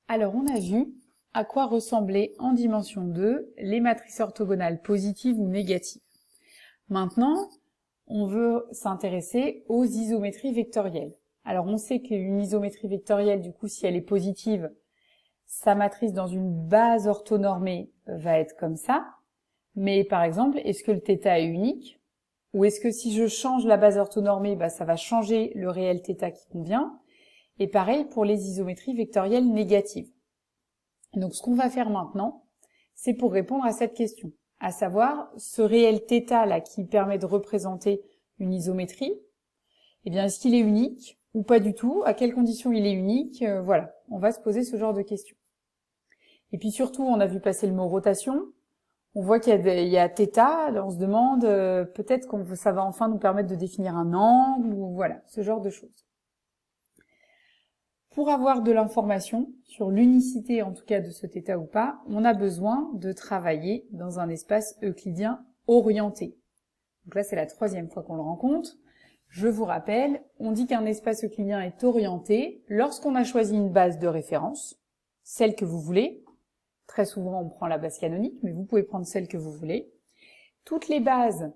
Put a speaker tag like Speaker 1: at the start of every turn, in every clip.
Speaker 1: Alors, on a vu à quoi ressemblaient en dimension 2 les matrices orthogonales positives ou négatives. Maintenant, on veut s'intéresser aux isométries vectorielles. Alors, on sait qu'une isométrie vectorielle, du coup, si elle est positive, sa matrice dans une base orthonormée va être comme ça. Mais par exemple, est-ce que le θ est unique? Ou est-ce que si je change la base orthonormée, ça va changer le réel θ qui convient? Et pareil pour les isométries vectorielles négatives. Donc ce qu'on va faire maintenant, c'est pour répondre à cette question, à savoir ce réel θ là qui permet de représenter une isométrie, eh bien est-ce qu'il est unique ou pas du tout? À quelles conditions il est unique? Voilà, on va se poser ce genre de questions. Et puis surtout, on a vu passer le mot rotation. On voit qu'il y a θ, on se demande peut-être que ça va enfin nous permettre de définir un angle, ou voilà, ce genre de choses. Pour avoir de l'information sur l'unicité en tout cas de ce θ ou pas, on a besoin de travailler dans un espace euclidien orienté. Donc là, c'est la troisième fois qu'on le rencontre. Je vous rappelle, on dit qu'un espace euclidien est orienté lorsqu'on a choisi une base de référence, celle que vous voulez. Très souvent, on prend la base canonique, mais vous pouvez prendre celle que vous voulez. Toutes les bases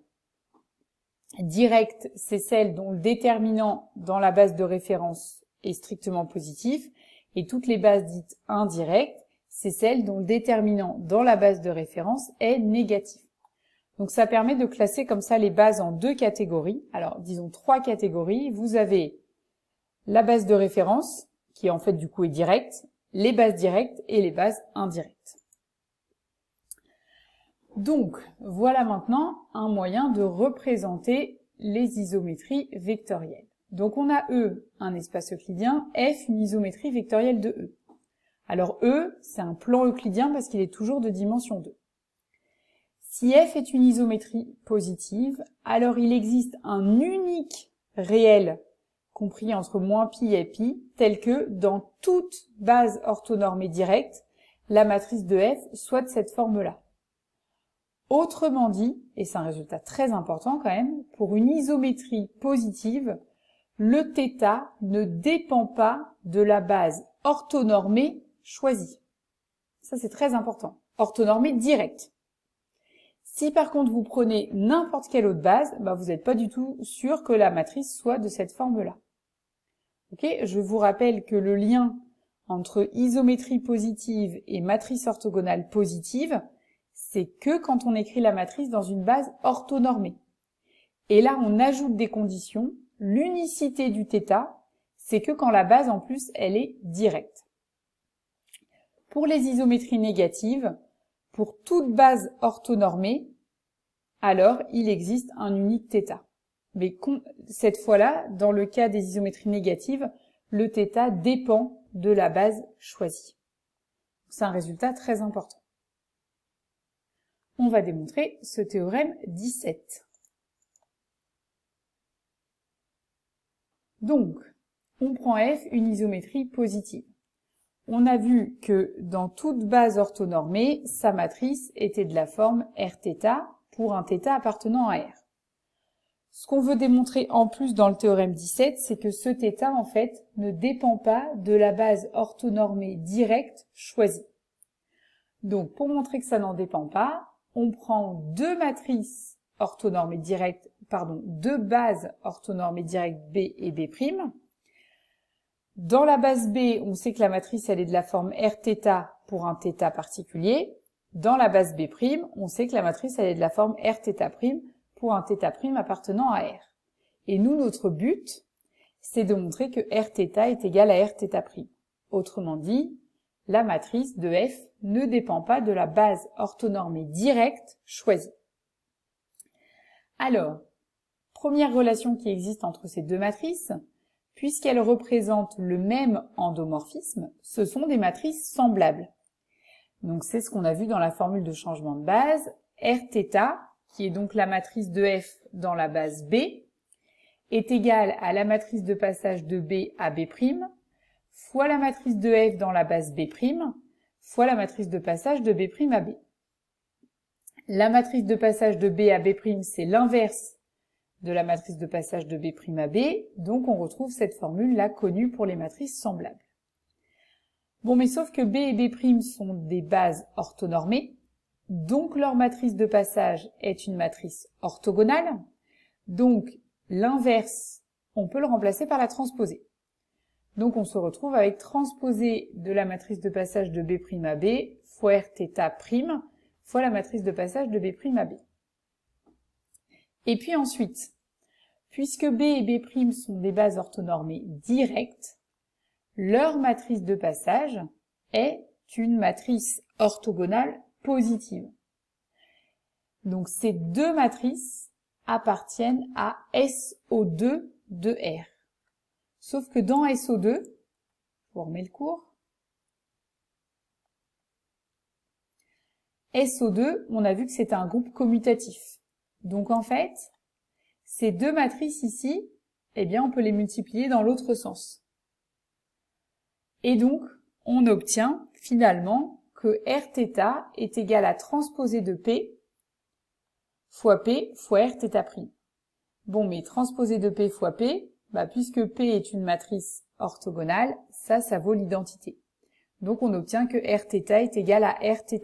Speaker 1: directes, c'est celles dont le déterminant dans la base de référence est strictement positif, et toutes les bases dites indirectes, c'est celles dont le déterminant dans la base de référence est négatif. Donc ça permet de classer comme ça les bases en deux catégories. Alors disons trois catégories. Vous avez la base de référence, qui en fait du coup est directe, les bases directes et les bases indirectes. Donc voilà maintenant un moyen de représenter les isométries vectorielles. Donc on a E, un espace euclidien, F, une isométrie vectorielle de E. Alors E, c'est un plan euclidien parce qu'il est toujours de dimension 2. Si F est une isométrie positive, alors il existe un unique réel compris entre moins pi et pi, tel que dans toute base orthonormée directe, la matrice de F soit de cette forme-là. Autrement dit, et c'est un résultat très important quand même, pour une isométrie positive, le θ ne dépend pas de la base orthonormée choisie. Ça, c'est très important. Orthonormée directe. Si par contre vous prenez n'importe quelle autre base, vous n'êtes pas du tout sûr que la matrice soit de cette forme-là. Okay, je vous rappelle que le lien entre isométrie positive et matrice orthogonale positive, c'est que quand on écrit la matrice dans une base orthonormée. Et là, on ajoute des conditions. L'unicité du θ, c'est que quand la base, en plus, elle est directe. Pour les isométries négatives, pour toute base orthonormée, alors il existe un unique θ. Mais cette fois-là, dans le cas des isométries négatives, le θ dépend de la base choisie. C'est un résultat très important. On va démontrer ce théorème 17. Donc, on prend F une isométrie positive. On a vu que dans toute base orthonormée, sa matrice était de la forme Rθ pour un θ appartenant à R. Ce qu'on veut démontrer en plus dans le théorème 17, c'est que ce θ, en fait, ne dépend pas de la base orthonormée directe choisie. Donc, pour montrer que ça n'en dépend pas, on prend deux bases orthonormées directes B et B'. Dans la base B, on sait que la matrice, elle est de la forme Rθ pour un θ particulier. Dans la base B', on sait que la matrice, elle est de la forme Rθ' pour un θ' appartenant à R. Et nous, notre but, c'est de montrer que Rθ est égal à Rθ'. Autrement dit, la matrice de F ne dépend pas de la base orthonormée directe choisie. Alors, première relation qui existe entre ces deux matrices, puisqu'elles représentent le même endomorphisme, ce sont des matrices semblables. Donc c'est ce qu'on a vu dans la formule de changement de base, Rθ, qui est donc la matrice de F dans la base B, est égale à la matrice de passage de B à B', fois la matrice de F dans la base B', fois la matrice de passage de B' à B. La matrice de passage de B à B', c'est l'inverse de la matrice de passage de B' à B, donc on retrouve cette formule-là connue pour les matrices semblables. Bon, mais sauf que B et B' sont des bases orthonormées, donc leur matrice de passage est une matrice orthogonale, donc l'inverse, on peut le remplacer par la transposée. Donc on se retrouve avec transposée de la matrice de passage de B' à B fois Rθ' fois la matrice de passage de B' à B. Et puis ensuite, puisque B et B' sont des bases orthonormées directes, leur matrice de passage est une matrice orthogonale positive. Donc ces deux matrices appartiennent à SO2 de R. Sauf que dans SO2, je vous remets le cours, SO2, on a vu que c'était un groupe commutatif. Donc en fait, ces deux matrices ici, eh bien on peut les multiplier dans l'autre sens. Et donc, on obtient finalement que Rθ est égal à transposée de P fois Rθ'. Bon, mais transposée de P fois P, puisque P est une matrice orthogonale, ça vaut l'identité. Donc on obtient que Rθ est égal à Rθ'.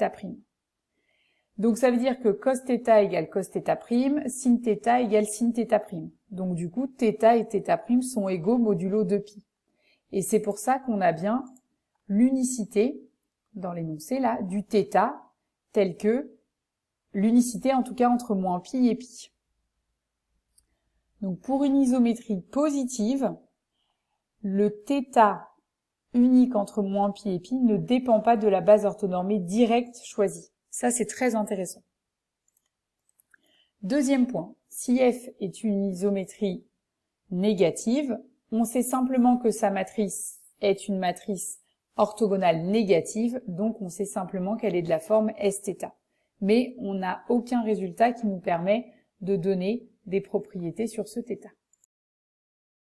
Speaker 1: Donc ça veut dire que cos θ égale cos θ', sin θ égale sin θ'. Donc du coup, θ et θ' sont égaux modulo 2π. Et c'est pour ça qu'on a bien l'unicité, dans l'énoncé là, du θ, tel que l'unicité en tout cas entre moins pi et pi. Donc pour une isométrie positive, le θ unique entre moins pi et pi ne dépend pas de la base orthonormée directe choisie. Ça, c'est très intéressant. Deuxième point, si f est une isométrie négative, on sait simplement que sa matrice est une matrice orthogonale négative, donc on sait simplement qu'elle est de la forme Sθ. Mais on n'a aucun résultat qui nous permet de donner des propriétés sur ce θ.